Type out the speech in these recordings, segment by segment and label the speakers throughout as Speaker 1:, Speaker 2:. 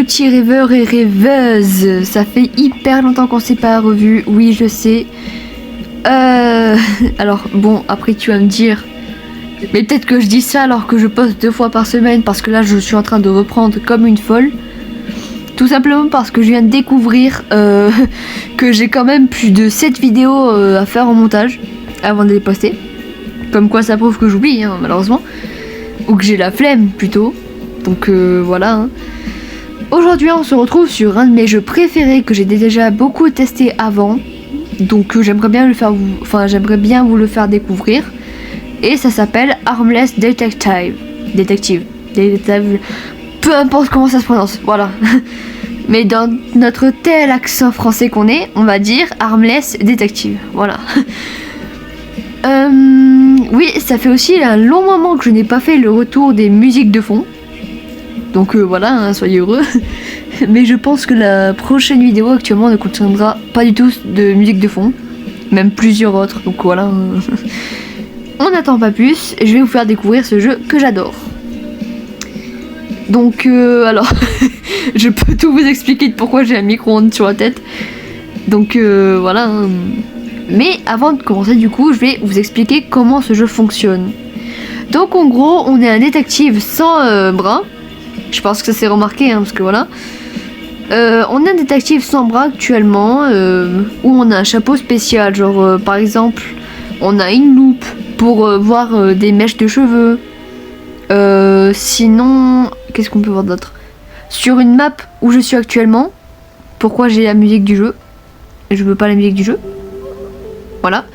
Speaker 1: petits rêveurs et rêveuses, ça fait hyper longtemps qu'on s'est pas revus, oui je sais. Alors bon, après tu vas me dire, mais peut-être que je dis ça alors que je poste 2 fois par semaine parce que là je suis en train de reprendre comme une folle. Tout simplement parce que je viens de découvrir que j'ai quand même plus de 7 vidéos à faire en montage avant de les poster. Comme quoi ça prouve que j'oublie hein, malheureusement. Ou que j'ai la flemme plutôt. Donc voilà. Hein. Aujourd'hui on se retrouve sur un de mes jeux préférés que j'ai déjà beaucoup testé avant. Donc j'aimerais bien vous le faire découvrir. Et ça s'appelle Armless Detective. Détective. Peu importe comment ça se prononce, voilà. Mais dans notre tel accent français qu'on est, on va dire Armless Detective, voilà. Oui, ça fait aussi un long moment que je n'ai pas fait le retour des musiques de fond. Donc voilà, hein, soyez heureux. Mais je pense que la prochaine vidéo actuellement ne contiendra pas du tout de musique de fond. Même plusieurs autres, donc voilà. On n'attend pas plus, je vais vous faire découvrir ce jeu que j'adore. Donc alors, je peux tout vous expliquer de pourquoi j'ai un micro-ondes sur la tête. Donc voilà. Hein. Mais avant de commencer du coup, je vais vous expliquer comment ce jeu fonctionne. Donc en gros, on est un détective sans bras. Je pense que ça s'est remarqué, hein, parce que voilà. On est un détective sans bras actuellement, où on a un chapeau spécial, genre par exemple, on a une loupe pour voir des mèches de cheveux. Sinon, qu'est-ce qu'on peut voir d'autre? Sur une map où je suis actuellement, pourquoi j'ai la musique du jeu? Je veux pas la musique du jeu. Voilà.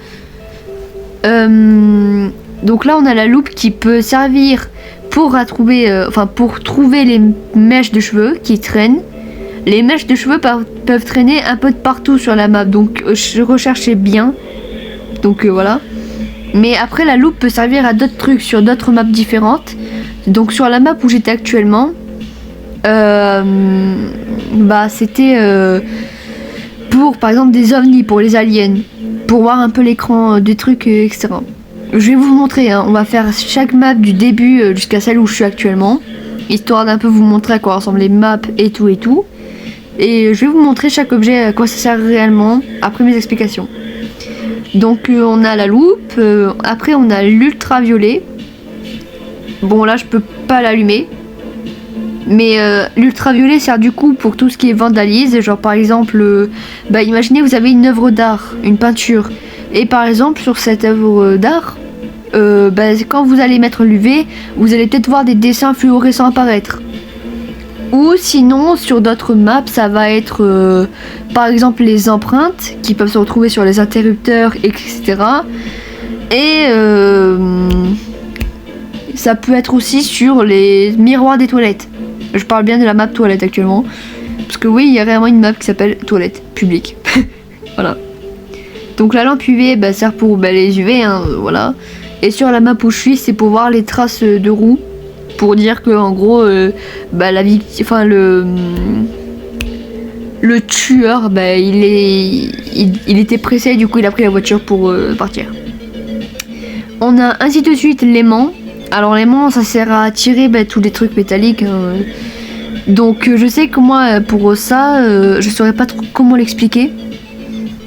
Speaker 1: Donc là, on a la loupe qui peut servir pour pour trouver les mèches de cheveux qui traînent. Les mèches de cheveux peuvent traîner un peu de partout sur la map, donc je recherchais bien. Donc voilà. Mais après, la loupe peut servir à d'autres trucs sur d'autres maps différentes. Donc sur la map où j'étais actuellement, c'était pour par exemple des ovnis, pour les aliens, pour voir un peu l'écran des trucs, etc. Je vais vous montrer, hein, on va faire chaque map du début jusqu'à celle où je suis actuellement, histoire d'un peu vous montrer à quoi ressemblent les maps et tout et tout. Et je vais vous montrer chaque objet à quoi ça sert réellement après mes explications. Donc on a la loupe, après on a l'ultraviolet. Bon là je peux pas l'allumer. Mais l'ultraviolet sert du coup pour tout ce qui est vandalisme. Genre par exemple, imaginez vous avez une œuvre d'art, une peinture. Et par exemple sur cette œuvre d'art, quand vous allez mettre l'UV, vous allez peut-être voir des dessins fluorescents apparaître. Ou sinon sur d'autres maps ça va être par exemple les empreintes qui peuvent se retrouver sur les interrupteurs etc. Et ça peut être aussi sur les miroirs des toilettes. Je parle bien de la map toilette actuellement. Parce que oui il y a réellement une map qui s'appelle toilette publique. Voilà. Donc la lampe UV sert pour les UV hein, voilà. Et sur la map où je suis c'est pour voir les traces de roues. Pour dire que en gros le tueur il était pressé, du coup il a pris la voiture pour partir. On a ainsi de suite l'aimant. Alors l'aimant ça sert à tirer tous les trucs métalliques hein. Donc je sais que moi pour ça je saurais pas trop comment l'expliquer.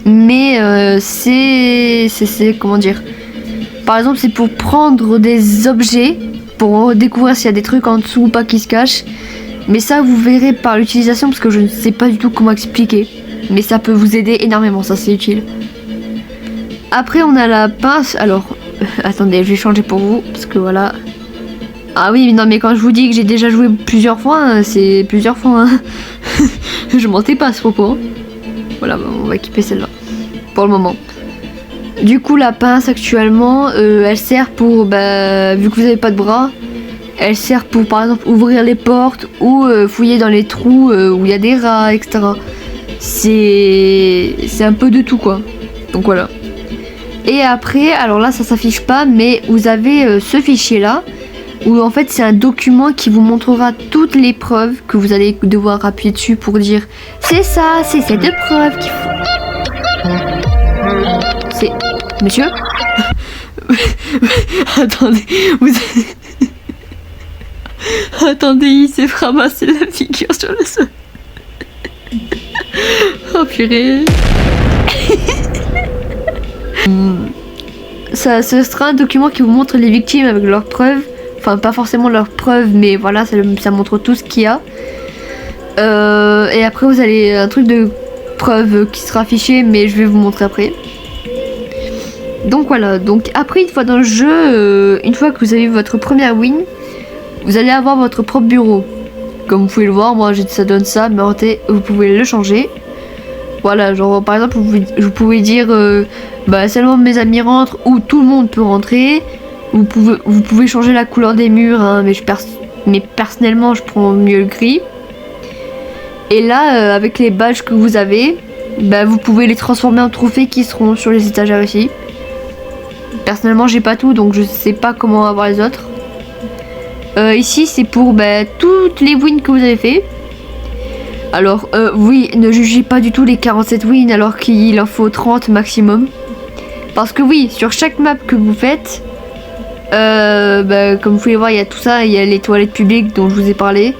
Speaker 1: Mais c'est comment dire, par exemple c'est pour prendre des objets, pour découvrir s'il y a des trucs en dessous ou pas qui se cachent. Mais ça vous verrez par l'utilisation parce que je ne sais pas du tout comment expliquer. Mais ça peut vous aider énormément, ça c'est utile. Après on a la pince, alors attendez je vais changer pour vous parce que voilà. Ah oui non mais quand je vous dis que j'ai déjà joué plusieurs fois, hein, c'est plusieurs fois hein. Je mentais pas à ce propos hein. Voilà on va équiper celle-là pour le moment. Du coup la pince actuellement elle sert pour, vu que vous n'avez pas de bras, elle sert pour par exemple ouvrir les portes ou fouiller dans les trous où il y a des rats etc. C'est un peu de tout quoi. Donc voilà. Et après alors là ça s'affiche pas mais vous avez ce fichier là où en fait c'est un document qui vous montrera toutes les preuves que vous allez devoir appuyer dessus pour dire c'est ça, c'est cette preuve qu'il faut. C'est... Monsieur attendez, Attendez, il s'est ramassé la figure sur le sol. Oh purée. Ça, ce sera un document qui vous montre les victimes avec leurs preuves. Enfin, pas forcément leurs preuves, mais voilà, ça montre tout ce qu'il y a. Et après, vous allez un truc de preuve qui sera affiché, mais je vais vous montrer après. Donc voilà, donc après, une fois dans le jeu, une fois que vous avez votre première win, vous allez avoir votre propre bureau. Comme vous pouvez le voir, moi ça donne ça, mais en fait, vous pouvez le changer. Voilà, genre par exemple, vous pouvez dire bah, seulement mes amis rentrent ou tout le monde peut rentrer. Vous pouvez changer la couleur des murs, hein, mais personnellement, je prends mieux le gris. Et là, avec les badges que vous avez, bah, vous pouvez les transformer en trophées qui seront sur les étagères ici. Personnellement, j'ai pas tout, donc je sais pas comment avoir les autres. Ici, c'est pour bah, toutes les wins que vous avez fait. Alors, oui, ne jugez pas du tout les 47 wins alors qu'il en faut 30 maximum. Parce que oui, sur chaque map que vous faites, bah, comme vous pouvez voir, il y a tout ça, il y a les toilettes publiques dont je vous ai parlé.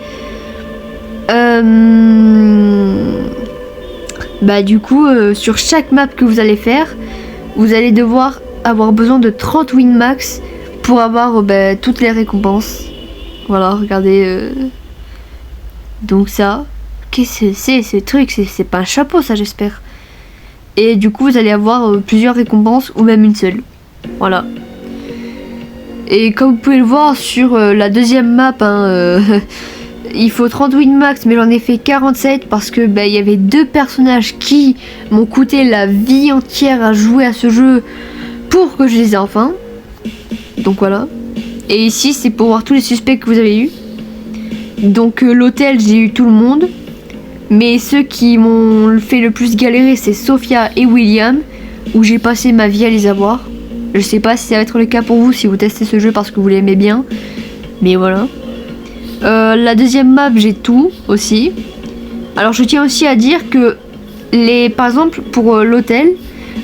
Speaker 1: Bah du coup, sur chaque map que vous allez faire, vous allez devoir avoir besoin de 30 win max pour avoir bah, toutes les récompenses. Voilà, regardez. Donc ça, qu'est-ce que c'est ce truc? C'est pas un chapeau ça, j'espère. Et du coup, vous allez avoir plusieurs récompenses ou même une seule. Voilà. Et comme vous pouvez le voir sur la deuxième map, hein, il faut 30 win max, mais j'en ai fait 47 parce que bah, y avait deux personnages qui m'ont coûté la vie entière à jouer à ce jeu pour que je les ai enfin. Donc voilà. Et ici, c'est pour voir tous les suspects que vous avez eu. Donc l'hôtel, j'ai eu tout le monde. Mais ceux qui m'ont fait le plus galérer, c'est Sophia et William, où j'ai passé ma vie à les avoir. Je sais pas si ça va être le cas pour vous si vous testez ce jeu parce que vous l'aimez bien. Mais voilà. La deuxième map, j'ai tout aussi. Alors je tiens aussi à dire que par exemple pour l'hôtel,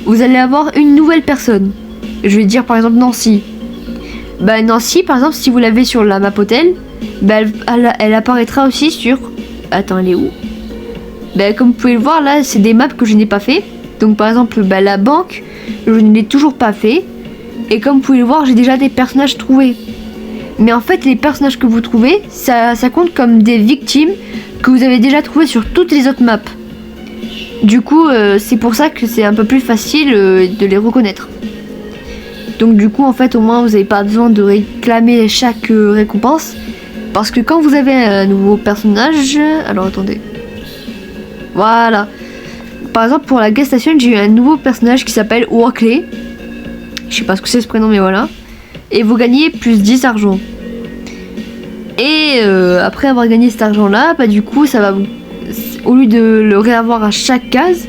Speaker 1: vous allez avoir une nouvelle personne. Je vais dire par exemple Nancy. Bah Nancy par exemple, si vous l'avez sur la map hôtel, bah, elle apparaîtra aussi sur... Attends, elle est où? Bah, comme vous pouvez le voir là, c'est des maps que je n'ai pas fait. Donc par exemple bah, la banque, je ne l'ai toujours pas fait. Et comme vous pouvez le voir, j'ai déjà des personnages trouvés. Mais en fait, les personnages que vous trouvez, ça compte comme des victimes que vous avez déjà trouvées sur toutes les autres maps. Du coup, c'est pour ça que c'est un peu plus facile de les reconnaître. Donc du coup, en fait, au moins, vous n'avez pas besoin de réclamer chaque récompense. Parce que quand vous avez un nouveau personnage... Alors, attendez. Voilà. Par exemple, pour la guest station, j'ai eu un nouveau personnage qui s'appelle Walkley. Je sais pas ce que c'est ce prénom, mais voilà. Et vous gagnez plus 10 argent. Et après avoir gagné cet argent là, bah du coup ça va vous... Au lieu de le réavoir à chaque case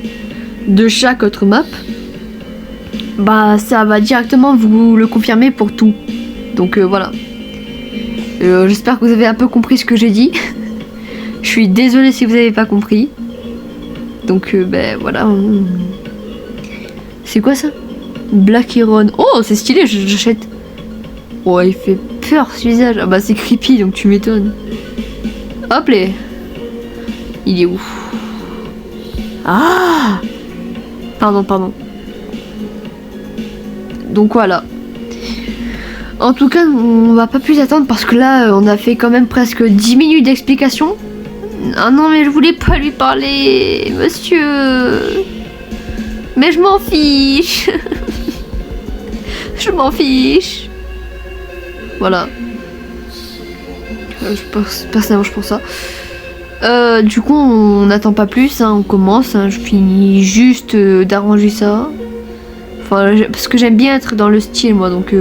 Speaker 1: de chaque autre map, bah ça va directement vous le confirmer pour tout. Donc voilà. J'espère que vous avez un peu compris ce que j'ai dit. Je suis désolée si vous n'avez pas compris. Donc ben voilà. C'est quoi ça? Black Iron. Oh c'est stylé, j'achète. Oh, il fait peur ce visage. Ah bah c'est creepy donc tu m'étonnes. Hop là. Il est où? Ah! Pardon. Donc voilà. En tout cas, on va pas plus attendre parce que là, on a fait quand même presque 10 minutes d'explication. Ah non, mais je voulais pas lui parler, monsieur. Mais je m'en fiche. Je m'en fiche. Voilà. Personnellement, je pense ça. Du coup, on n'attend pas plus, hein, on commence. Hein, je finis juste d'arranger ça. Enfin, parce que j'aime bien être dans le style, moi, donc...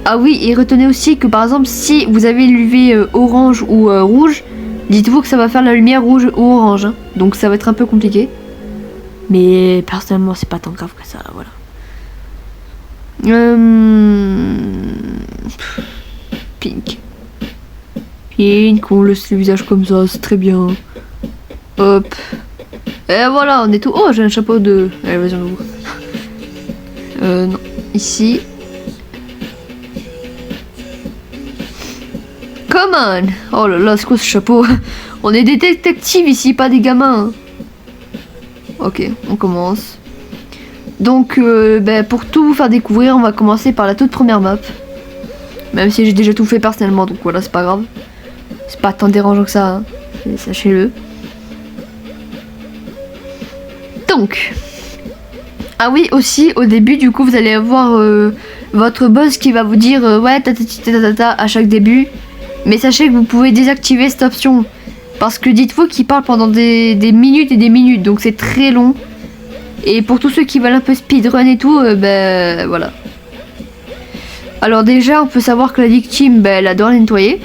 Speaker 1: Ah oui, et retenez aussi que, par exemple, si vous avez l'UV orange ou rouge, dites-vous que ça va faire la lumière rouge ou orange. Hein, donc ça va être un peu compliqué. Mais personnellement, c'est pas tant grave que ça, voilà. Pink, on laisse le visage comme ça, c'est très bien. Hop. Et voilà, on est tout. Oh, j'ai un chapeau de... Allez, vas-y, on ouvre. Non. Ici. Come on. Oh là là, c'est quoi ce chapeau? On est des détectives ici, pas des gamins. Ok, on commence. Donc, pour tout vous faire découvrir, on va commencer par la toute première map. Même si j'ai déjà tout fait personnellement, donc voilà, c'est pas grave. C'est pas tant dérangeant que ça, hein. Sachez-le. Donc, ah oui, aussi, au début, du coup, vous allez avoir votre boss qui va vous dire ouais, ta à chaque début. Mais sachez que vous pouvez désactiver cette option. Parce que dites-vous qu'il parle pendant des minutes et des minutes, donc c'est très long. Et pour tous ceux qui veulent un peu speedrun et tout, voilà. Alors déjà, on peut savoir que la victime, elle adore les nettoyer.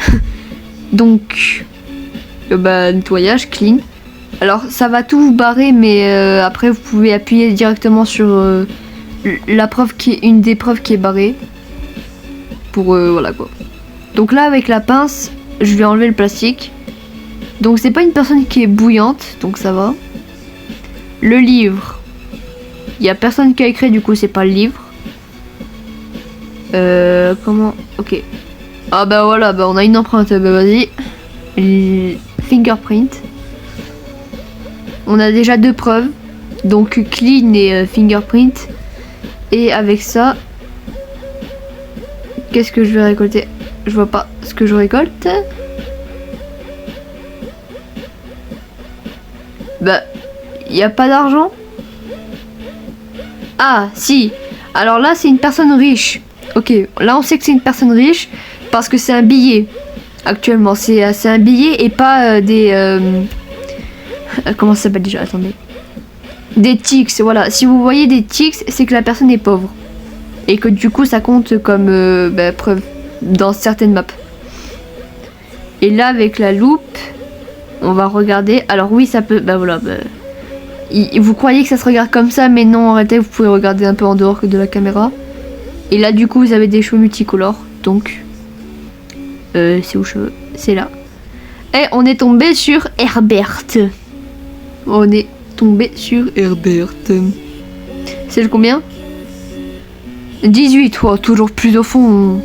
Speaker 1: Donc, nettoyage, clean. Alors ça va tout vous barrer, mais après vous pouvez appuyer directement sur la preuve qui est une des preuves qui est barrée. Pour voilà quoi. Donc là avec la pince, je vais enlever le plastique. Donc c'est pas une personne qui est bouillante, donc ça va. Le livre, il y a personne qui a écrit, du coup c'est pas le livre. Comment? Ok. Ah bah voilà, on a une empreinte, vas-y. Fingerprint. On a déjà 2 preuves, donc clean et fingerprint. Et avec ça, qu'est-ce que je vais récolter? Je vois pas ce que je récolte. Il n'y a pas d'argent. Ah, si. Alors là, c'est une personne riche. Ok, là on sait que c'est une personne riche parce que c'est un billet. Actuellement, c'est un billet et pas des... comment ça s'appelle déjà? Attendez. Des tics, voilà. Si vous voyez des tics, c'est que la personne est pauvre. Et que du coup, ça compte comme preuve dans certaines maps. Et là, avec la loupe, on va regarder. Alors oui, ça peut... vous croyez que ça se regarde comme ça, mais non, en réalité, vous pouvez regarder un peu en dehors de la caméra. Et là, du coup, vous avez des cheveux multicolores. Donc, c'est où cheveux? C'est là. Et on est tombé sur Herbert. On est tombé sur Herbert. C'est le combien? 18. Oh, toujours plus au fond.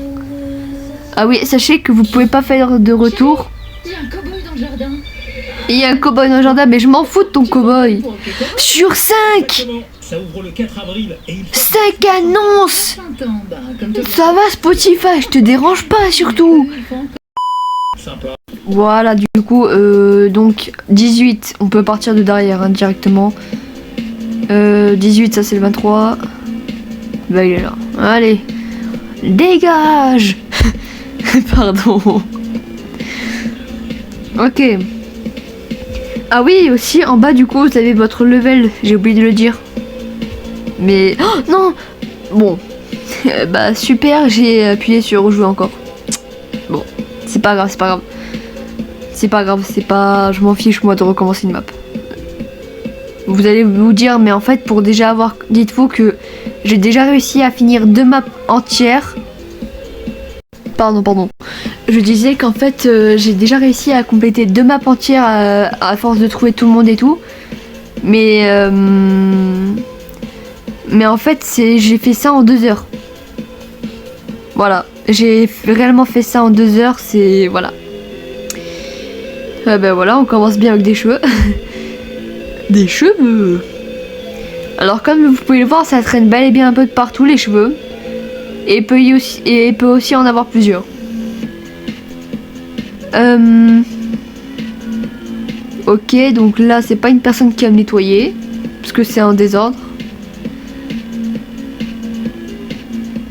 Speaker 1: Ah oui, sachez que vous pouvez pas faire de retour.
Speaker 2: Il y a un cow-boy dans le jardin.
Speaker 1: Il y a un cow-boy dans le jardin, mais je m'en fous de ton cow-boy. Sur 5.
Speaker 3: Ça ouvre le 4 avril et
Speaker 1: 5 annonces.
Speaker 2: Comme
Speaker 1: Ça va Spotify, je te dérange pas surtout.
Speaker 3: sympa.
Speaker 1: Voilà, du coup, donc 18, on peut partir de derrière hein, directement. 18, ça c'est le 23. Bah il est là. Allez, dégage. Pardon. Ok. Ah oui, aussi en bas du coup, vous avez votre level. J'ai oublié de le dire. Mais oh, non. Bon. Bah super, j'ai appuyé sur rejouer encore. Bon, c'est pas grave, c'est pas grave. C'est pas grave, c'est pas... Je m'en fiche moi de recommencer une map. Vous allez vous dire, mais en fait pour déjà avoir... Dites-vous que j'ai déjà réussi à finir 2 maps entières. Pardon. Je disais qu'en fait j'ai déjà réussi à compléter 2 maps entières à force de trouver tout le monde et tout. Mais en fait j'ai fait ça en 2 heures. Voilà, j'ai réellement fait ça en 2 heures, c'est... Voilà. Voilà, on commence bien avec des cheveux. Des cheveux. Alors comme vous pouvez le voir, ça traîne bel et bien un peu de partout les cheveux. Et peut aussi en avoir plusieurs. Ok, donc là c'est pas une personne qui va me nettoyer. Parce que c'est en désordre.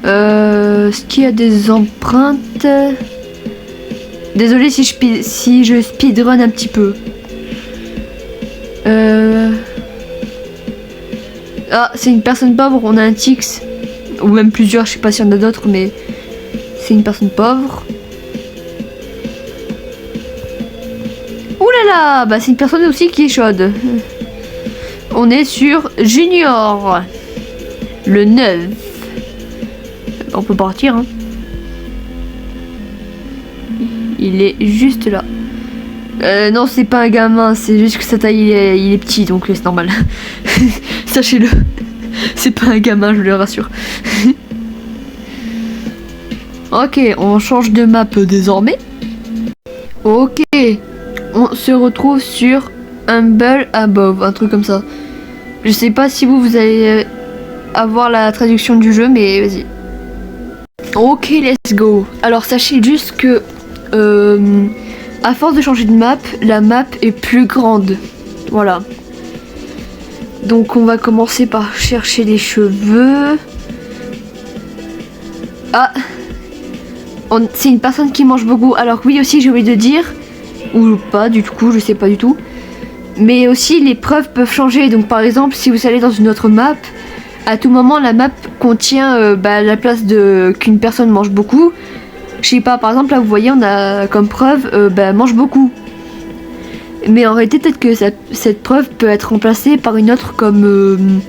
Speaker 1: Est-ce qu'il y a des empreintes? Désolé si je speedrun un petit peu. Ah, c'est une personne pauvre, on a un Tix. Ou même plusieurs, je sais pas s'il y en a d'autres, mais c'est une personne pauvre. Ouh là là, bah c'est une personne aussi qui est chaude. On est sur Junior. Le 9. On peut partir, hein. Il est juste là. Non, c'est pas un gamin, c'est juste que sa taille il est petit, donc c'est normal. Sachez-le. C'est pas un gamin, je le rassure. Ok, on change de map désormais. Ok. On se retrouve sur Humble Above, un truc comme ça. Je sais pas si vous allez avoir la traduction du jeu, mais vas-y. Ok, let's go. Alors sachez juste que à force de changer de map, la map est plus grande. Voilà. Donc on va commencer par chercher les cheveux. Ah, c'est une personne qui mange beaucoup. Alors oui aussi j'ai oublié de dire, ou pas du coup, je sais pas du tout. Mais aussi les preuves peuvent changer. Donc par exemple si vous allez dans une autre map, à tout moment la map contient la place de qu'une personne mange beaucoup. Je sais pas, par exemple là vous voyez on a comme preuve mange beaucoup. Mais en réalité peut-être que cette preuve peut être remplacée par une autre comme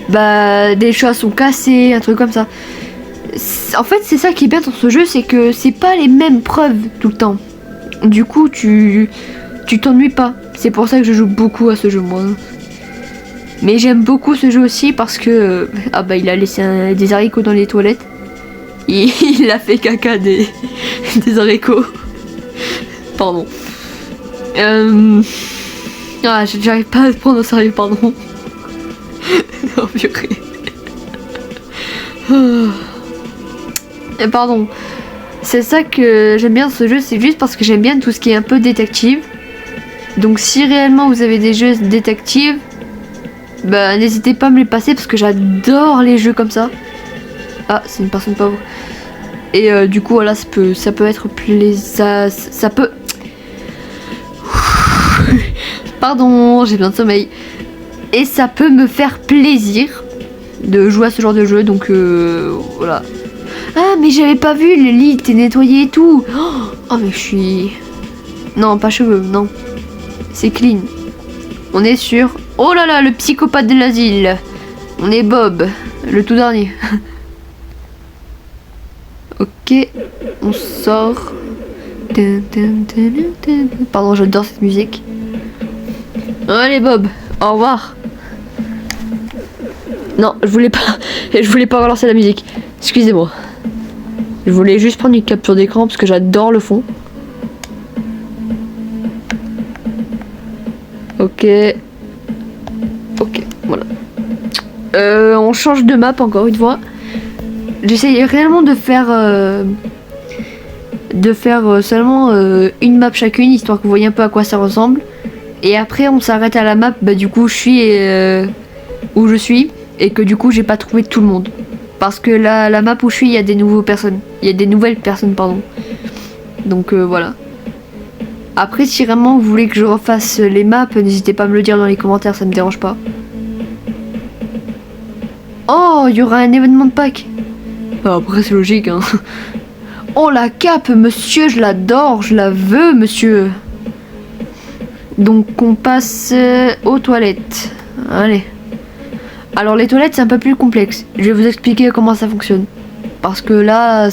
Speaker 1: des choses sont cassées, un truc comme ça. En fait c'est ça qui est bien dans ce jeu, c'est que c'est pas les mêmes preuves tout le temps. Du coup tu t'ennuies pas. C'est pour ça que je joue beaucoup à ce jeu moi. Mais j'aime beaucoup ce jeu aussi parce que il a laissé des haricots dans les toilettes. Il a fait caca des haricots. Pardon. J'arrive pas à se prendre au sérieux, pardon. Oh purée. Pardon. C'est ça que j'aime bien dans ce jeu, c'est juste parce que j'aime bien tout ce qui est un peu détective. Donc si réellement vous avez des jeux détectives, n'hésitez pas à me les passer parce que j'adore les jeux comme ça. Ah, c'est une personne pauvre. Et du coup voilà, ça peut être plaisant. Ça peut... Pardon, j'ai besoin de sommeil. Et ça peut me faire plaisir de jouer à ce genre de jeu, donc voilà. Ah mais j'avais pas vu, le lit était nettoyé et tout. Oh mais je suis... Non, pas cheveux, non. C'est clean. On est sur... Oh là là, le psychopathe de l'asile. On est Bob, le tout dernier. Ok, on sort. Pardon, j'adore cette musique. Allez Bob, au revoir. Non, je voulais pas relancer la musique. Excusez-moi. Je voulais juste prendre une capture d'écran parce que j'adore le fond. Ok. Ok, voilà. On change de map encore une fois. J'essaye réellement de faire seulement une map chacune, histoire que vous voyez un peu à quoi ça ressemble. Et après on s'arrête à la map, du coup je suis où je suis, et que du coup j'ai pas trouvé tout le monde. Parce que la map où je suis, il y a des nouvelles personnes, pardon. Donc voilà. Après si vraiment vous voulez que je refasse les maps, n'hésitez pas à me le dire dans les commentaires, ça me dérange pas. Oh, il y aura un événement de Pâques. Après c'est logique hein. Oh la cape monsieur, je l'adore, je la veux monsieur. Donc on passe aux toilettes. Allez. Alors les toilettes c'est un peu plus complexe. Je vais vous expliquer comment ça fonctionne. Parce que là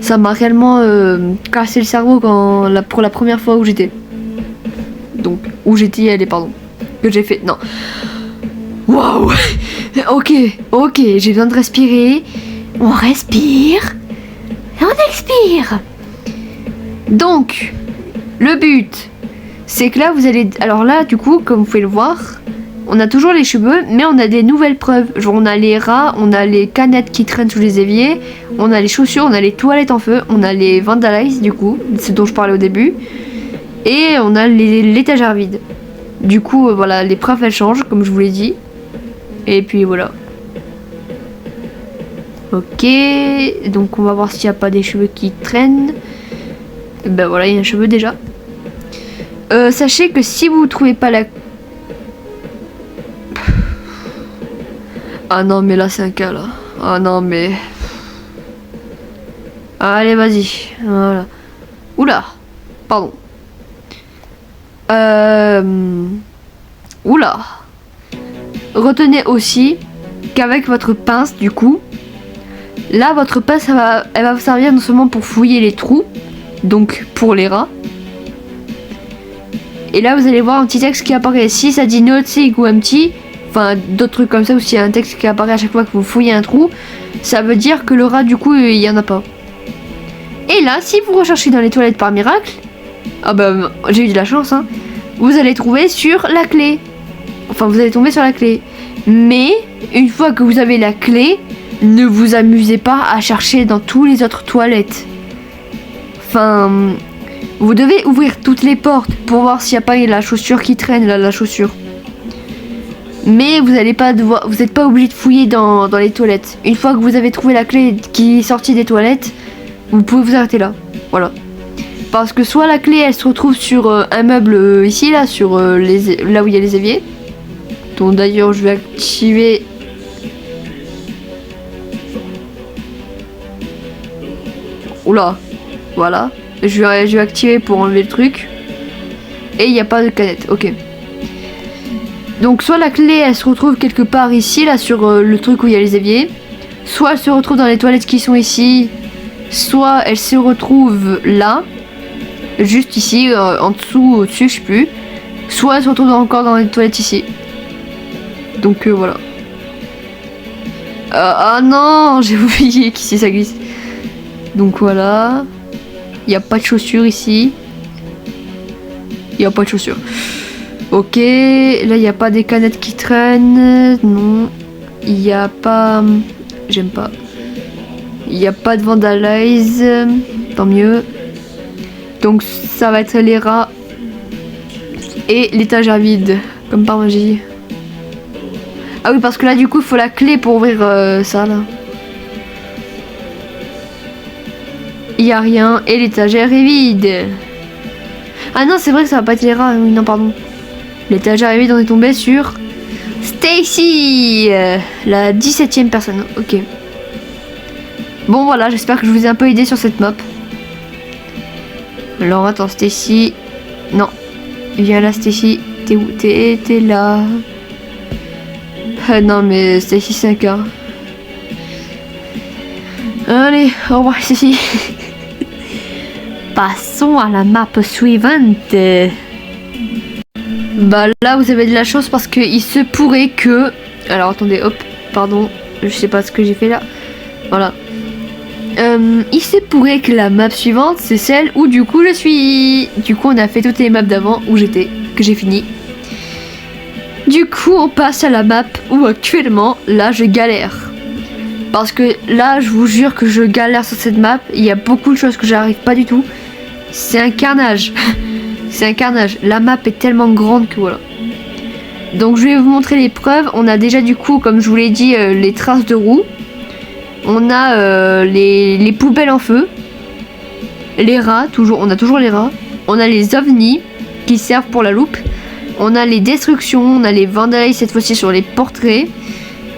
Speaker 1: ça m'a réellement cassé le cerveau pour la première fois où j'étais. Donc où j'étais allé, pardon. Que j'ai fait. Non. Waouh. Ok, j'ai besoin de respirer. On respire. Et on expire. Donc, le but, c'est que là, vous allez... Alors là, du coup, comme vous pouvez le voir, on a toujours les cheveux, mais on a des nouvelles preuves. Genre, on a les rats, on a les canettes qui traînent sous les éviers, on a les chaussures, on a les toilettes en feu, on a les vandalize, du coup, c'est dont je parlais au début. Et on a l'étagère vide. Du coup, voilà, les preuves, elles changent, comme je vous l'ai dit. Et puis, voilà. Ok, donc on va voir s'il n'y a pas des cheveux qui traînent. Ben voilà, il y a un cheveu déjà. Sachez que si vous ne trouvez pas la... Ah non, mais là c'est un cas là. Ah non, mais... Allez, vas-y. Voilà. Oula. Pardon. Oula. Retenez aussi qu'avec votre pince, du coup, là, votre pince, elle va vous servir non seulement pour fouiller les trous, donc pour les rats. Et là, vous allez voir un petit texte qui apparaît. Si ça dit nothing ou empty, enfin d'autres trucs comme ça, ou s'il y a un texte qui apparaît à chaque fois que vous fouillez un trou, ça veut dire que le rat, du coup, il n'y en a pas. Et là, si vous recherchez dans les toilettes par miracle, Ah bah j'ai eu de la chance hein. Vous allez trouver sur la clé. Enfin vous allez tomber sur la clé. Mais une fois que vous avez la clé, ne vous amusez pas à chercher dans tous les autres toilettes. Enfin, vous devez ouvrir toutes les portes pour voir s'il n'y a pas la chaussure qui traîne là, la chaussure. Mais vous n'allez pas devoir, vous n'êtes pas obligé de fouiller dans les toilettes. Une fois que vous avez trouvé la clé qui est sortie des toilettes, vous pouvez vous arrêter là. Voilà. Parce que soit la clé elle se retrouve sur un meuble ici là, sur là où il y a les éviers. Donc d'ailleurs je vais activer. Oula, voilà. Je vais activer pour enlever le truc. Et il n'y a pas de canette, ok. Donc soit la clé elle se retrouve quelque part ici là sur le truc où il y a les éviers. Soit elle se retrouve dans les toilettes qui sont ici. Soit elle se retrouve là. Juste ici, en dessous, au-dessus, je sais plus. Soit elle se retrouve encore dans les toilettes ici. Donc voilà. Ah non, j'ai oublié qu'ici ça glisse. Donc voilà. Il n'y a pas de chaussures ici. Il n'y a pas de chaussures. Ok, là il n'y a pas des canettes qui traînent. Non. Il n'y a pas... J'aime pas. Il n'y a pas de vandalize. Tant mieux. Donc ça va être les rats. Et l'étagère vide. Comme par magie. Ah oui, parce que là du coup il faut la clé pour ouvrir ça là. Il n'y a rien. Et l'étagère est vide. Ah non, c'est vrai que ça va pas être les rats. Oui, non, pardon. L'étagère est vide, on est tombé sur Stacy, la 17e personne. Ok. Bon voilà, j'espère que je vous ai un peu aidé sur cette map. Alors attends, Stacy. Non. Viens là, Stacy. T'es où? T'es là. Ah non, mais Stacy, c'est un cas. Allez, au revoir, Stacy. Passons à la map suivante. Bah là, vous avez de la chance parce que il se pourrait que... Alors attendez, hop, pardon. Je sais pas ce que j'ai fait là. Voilà. Il se pourrait que la map suivante, c'est celle où du coup je suis. Du coup, on a fait toutes les maps d'avant où j'étais, que j'ai fini. Du coup, on passe à la map où actuellement, là, je galère. Parce que là, je vous jure que je galère sur cette map. Il y a beaucoup de choses que j'arrive pas du tout. C'est un carnage. C'est un carnage. La map est tellement grande que voilà. Donc, je vais vous montrer les preuves. On a déjà du coup, comme je vous l'ai dit, les traces de roues. On a les poubelles en feu. Les rats, toujours. On a toujours les rats. On a les ovnis qui servent pour la loupe. On a les destructions. On a les vandales cette fois-ci sur les portraits.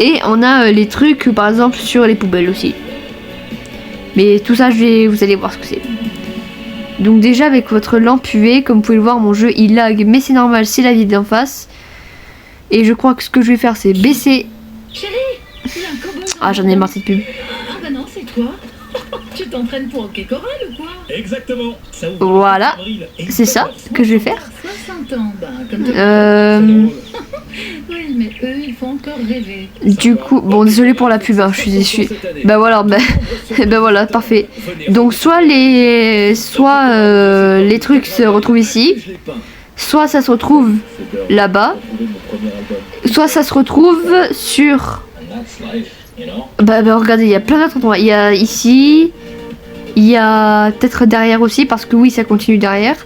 Speaker 1: Et on a les trucs par exemple sur les poubelles aussi. Mais tout ça, vous allez voir ce que c'est. Donc déjà avec votre lampe UV, comme vous pouvez le voir, mon jeu il lag. Mais c'est normal, c'est la vie d'en face. Et je crois que ce que je vais faire, c'est baisser...
Speaker 2: Chérie, il y a un cowboy.
Speaker 1: Ah, j'en ai marre de cette pub.
Speaker 2: Ah bah non, c'est toi. Tu t'entraînes pour hockey choral ou quoi?
Speaker 3: Exactement. Ça ouvre
Speaker 1: Voilà,
Speaker 3: le 4 avril et
Speaker 1: c'est ça que je vais faire.
Speaker 2: 60 ans, bah comme toi. Oui, mais eux, ils font encore rêver.
Speaker 1: Du coup, bon, désolé pour la pub, hein, je suis déçue. Bah voilà, bah voilà, parfait. Donc soit les trucs se retrouvent ici, soit ça se retrouve là-bas, soit ça se retrouve sur... Bah regardez, il y a plein d'autres endroits. Il y a ici, il y a peut-être derrière aussi, parce que oui, ça continue derrière.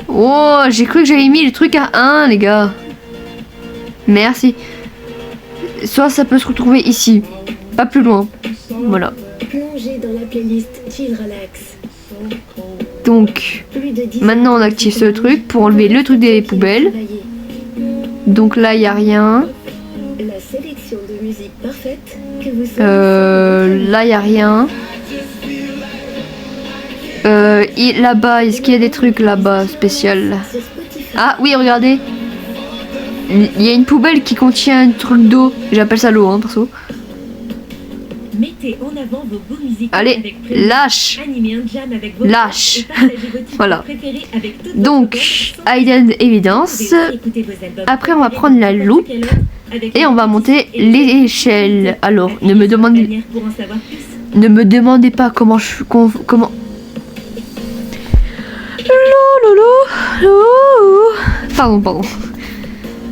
Speaker 1: Oh, j'ai cru que j'avais mis le truc à 1, les gars. Merci. Soit ça peut se retrouver ici, pas plus loin. Voilà.
Speaker 4: Plongez dans la playlist Chill Relax.
Speaker 1: Donc,
Speaker 4: Plus de 10
Speaker 1: maintenant on active ce truc pour enlever le truc des poubelles. Donc là, il n'y a rien.
Speaker 4: La sélection de musique parfaite que vous
Speaker 1: Là, il n'y a rien. Là-bas, est-ce qu'il y a des trucs là-bas spécial?
Speaker 4: sur Spotify.
Speaker 1: Ah oui, regardez. Il y a une poubelle qui contient un truc d'eau. J'appelle ça l'eau, hein, perso.
Speaker 4: Mettez en avant vos goûts musicaux
Speaker 1: Allez,
Speaker 4: avec plaisir.
Speaker 1: lâche.
Speaker 4: Animez un jam avec vos
Speaker 1: Lâche.
Speaker 4: et partagez vos titres
Speaker 1: Voilà.
Speaker 4: préférés avec toute
Speaker 1: Donc,
Speaker 4: votre bande.
Speaker 1: Hidden
Speaker 4: Vous
Speaker 1: Evidence.
Speaker 4: pouvez aussi écouter vos albums
Speaker 1: Après, on va
Speaker 4: préférés
Speaker 1: prendre la
Speaker 4: n'importe
Speaker 1: loupe
Speaker 4: quelle heure avec
Speaker 1: et
Speaker 4: une
Speaker 1: on va
Speaker 4: petite
Speaker 1: monter
Speaker 4: et une
Speaker 1: l'échelle. Alors,
Speaker 4: Appuyez
Speaker 1: ne me
Speaker 4: sur la
Speaker 1: demandez,
Speaker 4: bannière pour en savoir plus.
Speaker 1: ne me demandez pas comment je comment. Pardon.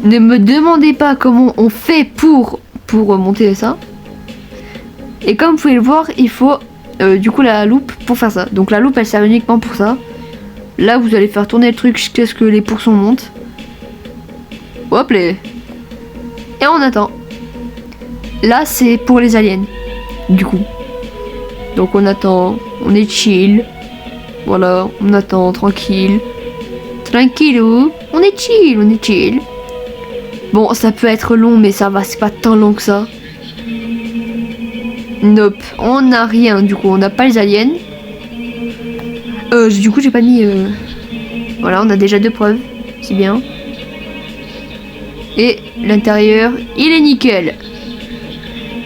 Speaker 1: Ne me demandez pas comment on fait pour monter ça. Et comme vous pouvez le voir, il faut du coup la loupe pour faire ça. Donc la loupe elle sert uniquement pour ça. Là vous allez faire tourner le truc jusqu'à ce que les pourcents montent. Hop là. Et on attend. Là c'est pour les aliens. Du coup. Donc on attend. On est chill. Voilà, on attend tranquille. Tranquillou. On est chill. Bon, ça peut être long, mais ça va, c'est pas tant long que ça. Nope, on n'a rien, du coup, on n'a pas les aliens. Du coup, j'ai pas mis... Voilà, on a déjà 2 preuves, c'est bien. Et l'intérieur, il est nickel.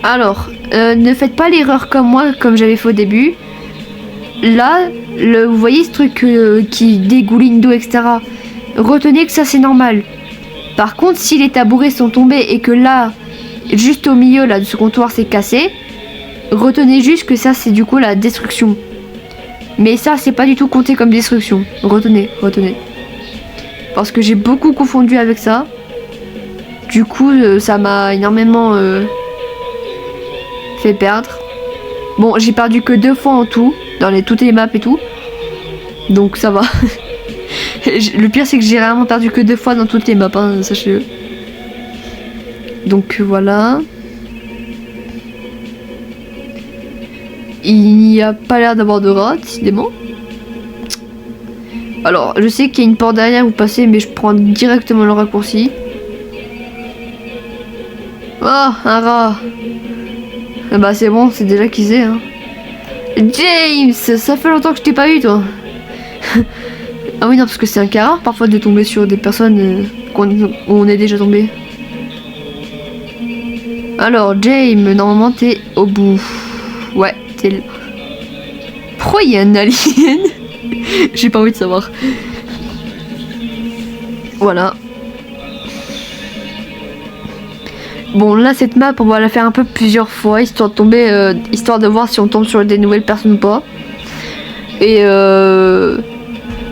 Speaker 1: Alors, ne faites pas l'erreur comme moi, comme j'avais fait au début. Là, vous voyez ce truc qui dégouline d'eau, etc. Retenez que ça, c'est normal. Par contre, si les tabourets sont tombés et que là, juste au milieu là, de ce comptoir, c'est cassé, retenez juste que ça, c'est du coup la destruction. Mais ça, c'est pas du tout compté comme destruction. Retenez. Parce que j'ai beaucoup confondu avec ça. Du coup, ça m'a énormément fait perdre. Bon, j'ai perdu que 2 fois en tout, dans toutes les maps et tout. Donc ça va. Le pire c'est que j'ai vraiment perdu que 2 fois dans toutes les maps, hein, sachez-le. Donc voilà. Il n'y a pas l'air d'avoir de rats, décidément. Alors, je sais qu'il y a une porte derrière où passer, mais je prends directement le raccourci. Oh, un rat. Ah bah c'est bon, c'est déjà qui c'est, hein. James, ça fait longtemps que je t'ai pas eu, toi. Ah oui, non, parce que c'est un cas rare parfois de tomber sur des personnes où on est déjà tombé. Alors, James, normalement t'es au bout. Ouais, t'es là. Pourquoi il y a un alien? J'ai pas envie de savoir. Voilà. Bon, là, cette map, on va la faire un peu plusieurs fois, histoire de tomber, histoire de voir si on tombe sur des nouvelles personnes ou pas. Et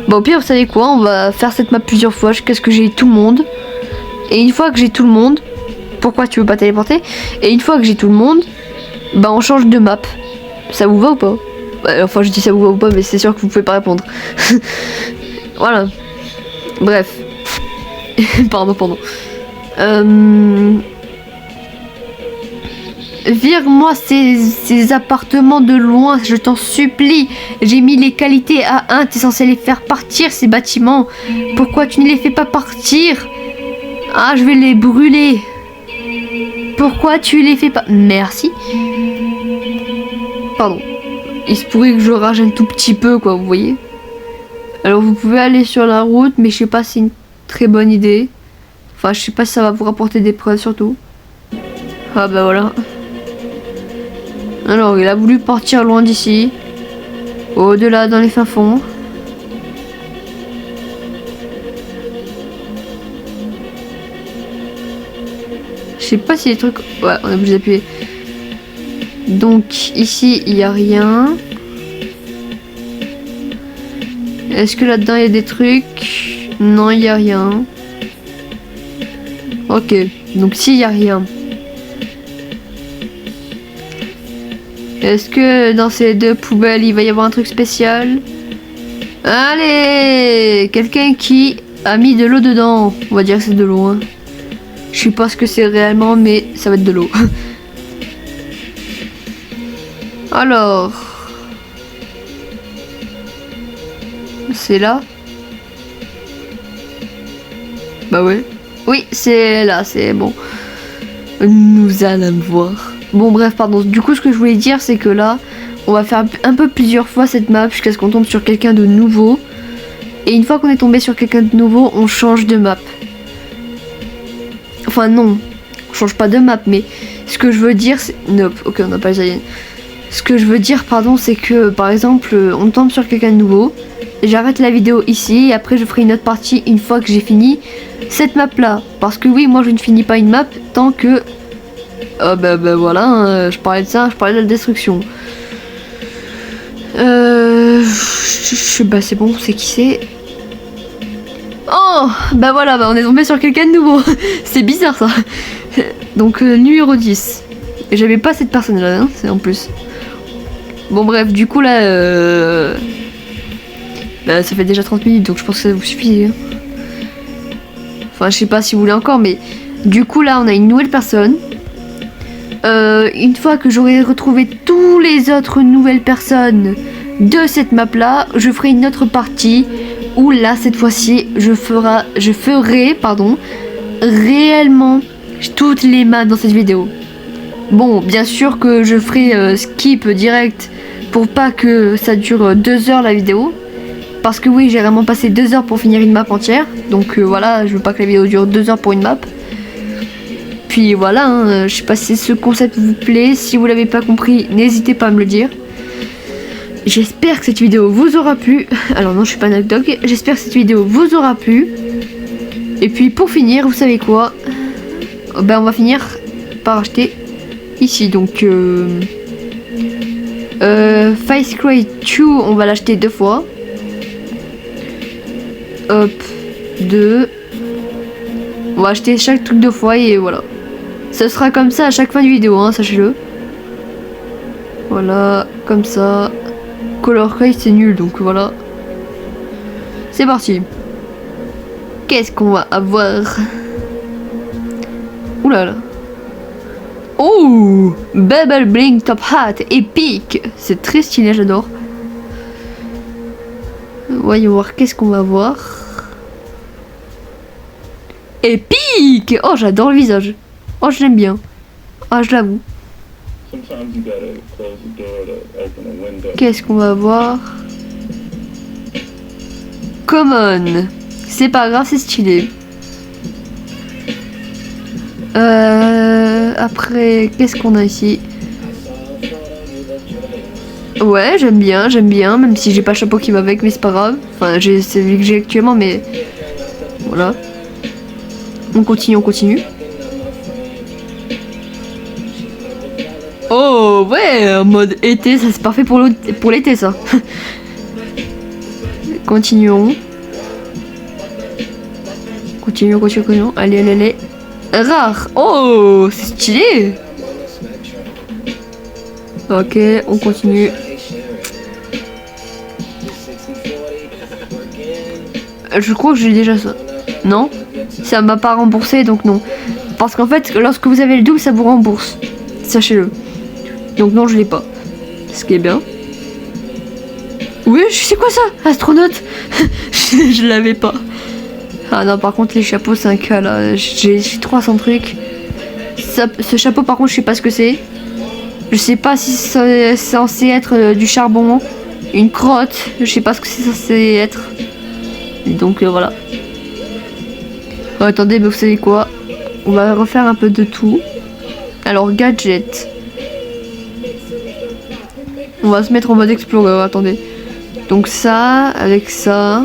Speaker 1: bon, au pire, vous savez quoi, on va faire cette map plusieurs fois jusqu'à ce que j'ai tout le monde. Et une fois que j'ai tout le monde, pourquoi tu veux pas téléporter? Et une fois que j'ai tout le monde, bah on change de map. Ça vous va ou pas? Enfin, je dis ça vous va ou pas, mais c'est sûr que vous pouvez pas répondre. Voilà. Bref. Pardon. Vire-moi ces appartements de loin, je t'en supplie. J'ai mis les qualités à 1, t'es censé les faire partir ces bâtiments. Pourquoi tu ne les fais pas partir? Ah, je vais les brûler. Pourquoi tu les fais pas? Merci. Pardon. Il se pourrait que je rage un tout petit peu, quoi, vous voyez. Alors vous pouvez aller sur la route, mais je sais pas si c'est une très bonne idée. Enfin, je sais pas si ça va vous rapporter des preuves surtout. Ah bah voilà. Alors, il a voulu partir loin d'ici. Au-delà, dans les fins fonds. Je sais pas si les trucs... Ouais, on est obligé d'appuyer. Donc, ici, il n'y a rien. Est-ce que là-dedans, il y a des trucs? Non, il n'y a rien. Ok. Donc, s'il n'y a rien... Est-ce que dans ces 2 poubelles, il va y avoir un truc spécial? Allez! Quelqu'un qui a mis de l'eau dedans. On va dire que c'est de l'eau. Hein. Je sais pas ce que c'est réellement, mais ça va être de l'eau. Alors... C'est là? Bah ouais. Oui, c'est là, c'est bon. Nous allons voir. Bon bref, pardon. Du coup, ce que je voulais dire, c'est que là, on va faire un peu plusieurs fois cette map jusqu'à ce qu'on tombe sur quelqu'un de nouveau. Et une fois qu'on est tombé sur quelqu'un de nouveau, on change de map. Enfin non, on change pas de map, mais ce que je veux dire, c'est... Nope, ok, on n'a pas les aliens. Ce que je veux dire, pardon, c'est que par exemple, on tombe sur quelqu'un de nouveau. J'arrête la vidéo ici et après je ferai une autre partie une fois que j'ai fini cette map là. Parce que oui, moi je ne finis pas une map tant que... bah voilà, hein, je parlais de ça, je parlais de la destruction. Bah c'est bon, c'est qui c'est. Oh, bah voilà, bah on est tombé sur quelqu'un de nouveau. C'est bizarre ça. Donc numéro 10. Et j'avais pas cette personne là, hein, c'est en plus. Bon bref, du coup là... Bah, ça fait déjà 30 minutes, donc je pense que ça vous suffit. Hein. Enfin, je sais pas si vous voulez encore, mais... Du coup là, on a une nouvelle personne. Une fois que j'aurai retrouvé tous les autres nouvelles personnes de cette map là, je ferai une autre partie où là cette fois-ci je ferai réellement toutes les maps dans cette vidéo. Bon, bien sûr que je ferai skip direct pour pas que ça dure 2 heures la vidéo, parce que oui, j'ai vraiment passé 2 heures pour finir une map entière, donc voilà, je veux pas que la vidéo dure 2 heures pour une map. Puis voilà, hein, je sais pas si ce concept vous plaît. Si vous l'avez pas compris, n'hésitez pas à me le dire. J'espère que cette vidéo vous aura plu. Alors non, je suis pas Knock Dog. J'espère que cette vidéo vous aura plu. Et puis pour finir, vous savez quoi? Ben on va finir par acheter ici. Donc Face Crate 2, on va l'acheter 2 fois. Hop, 2. On va acheter chaque truc 2 fois et voilà. Ce sera comme ça à chaque fin de vidéo, hein, sachez-le. Voilà, comme ça. Color Crate c'est nul, donc voilà. C'est parti. Qu'est-ce qu'on va avoir? Oula là. Oh, Bubble Blink Top Hat, épique. C'est très stylé, j'adore. Voyons voir, qu'est-ce qu'on va voir. Épique. Oh, j'adore le visage. Oh, je l'aime bien. Ah, je l'avoue. Qu'est-ce qu'on va voir? Common. C'est pas grave, c'est stylé. Après, qu'est-ce qu'on a ici? Ouais, j'aime bien, même si j'ai pas le chapeau qui va avec, mais c'est pas grave. Enfin, j'ai celui que j'ai actuellement, mais voilà. On continue. Oh ouais, en mode été, ça c'est parfait pour l'été ça. Continuons. Allez. Rare. Oh, c'est stylé. Ok, on continue. Je crois que j'ai déjà ça. Non, ça m'a pas remboursé, donc non. Parce qu'en fait, lorsque vous avez le double, ça vous rembourse. Sachez-le. Donc non, je l'ai pas. Ce qui est bien. Oui, c'est quoi ça? Astronaute. Je l'avais pas. Ah non, par contre, les chapeaux, c'est un cas là. J'ai 300 trucs. Ce chapeau, par contre, je sais pas ce que c'est. Je sais pas si c'est censé être du charbon, une crotte. Je sais pas ce que c'est censé être. Et donc voilà. Oh, attendez, mais vous savez quoi? On va refaire un peu de tout. Alors, gadget. On va se mettre en mode explorer, attendez. Donc ça, avec ça.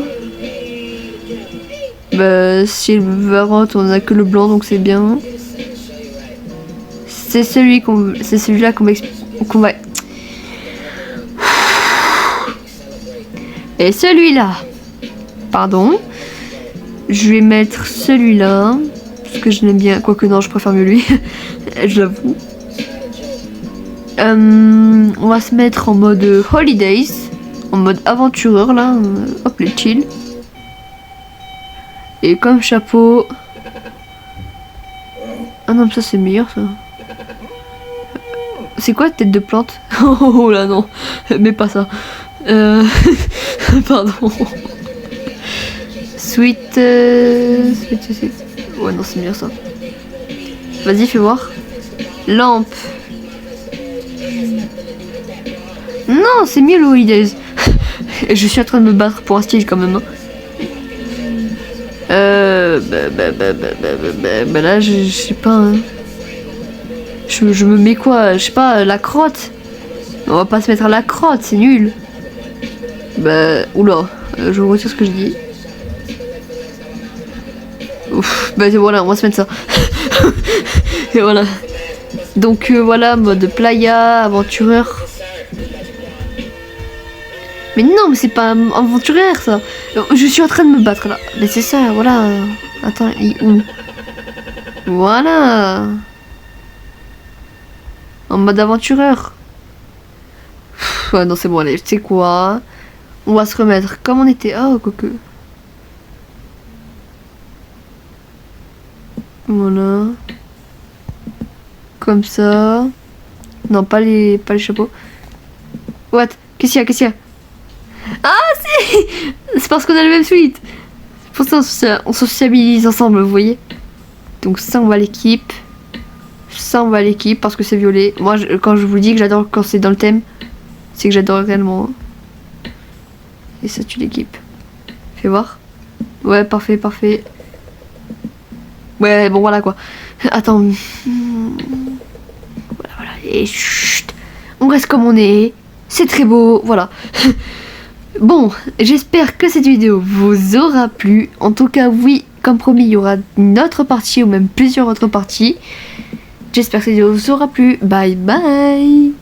Speaker 1: Bah, Silverhot, on a que le blanc, donc c'est bien. C'est celui-là qu'on va... Et celui-là. Pardon. Je vais mettre celui-là. Parce que je l'aime bien. Quoique non, je préfère mieux lui. J'avoue. On va se mettre en mode holidays. En mode aventureur là. Hop, les chill. Et comme chapeau... Ah non, mais ça c'est meilleur ça. C'est quoi tête de plante? Oh là non, mais pas ça. Pardon. Sweet. Ouais non, c'est mieux ça. Vas-y, fais voir. Lampe. Non, c'est mieux le holidays. Je suis en train de me battre pour un style quand même. Bah là, je sais pas. Hein. Je me mets quoi? Je sais pas, la crotte. On va pas se mettre à la crotte, c'est nul. Bah, oula, je retire ce que je dis. Ouf, bah voilà, on va se mettre ça. Et voilà. Donc voilà, mode playa, aventureur. Mais non, mais c'est pas aventurière ça. Je suis en train de me battre là. Mais c'est ça, voilà. Attends, où? Voilà. En mode aventureur. Ouais, non, c'est bon, allez, tu sais quoi? On va se remettre comme on était. Oh, quoique. Voilà. Comme ça. Non, pas les chapeaux. What? Qu'est-ce qu'il y a? Ah, c'est parce qu'on a le même suite. Pour ça, on sociabilise ensemble, vous voyez. Donc ça, on va l'équipe. Ça, on va l'équipe parce que c'est violet. Moi, quand je vous dis que j'adore quand c'est dans le thème, c'est que j'adore réellement. Et ça, tu l'équipes. Fais voir. Ouais, parfait. Ouais, bon, voilà quoi. Attends. Voilà. Et chut. On reste comme on est. C'est très beau. Voilà. Bon, j'espère que cette vidéo vous aura plu. En tout cas, oui, comme promis, il y aura une autre partie ou même plusieurs autres parties. J'espère que cette vidéo vous aura plu. Bye bye.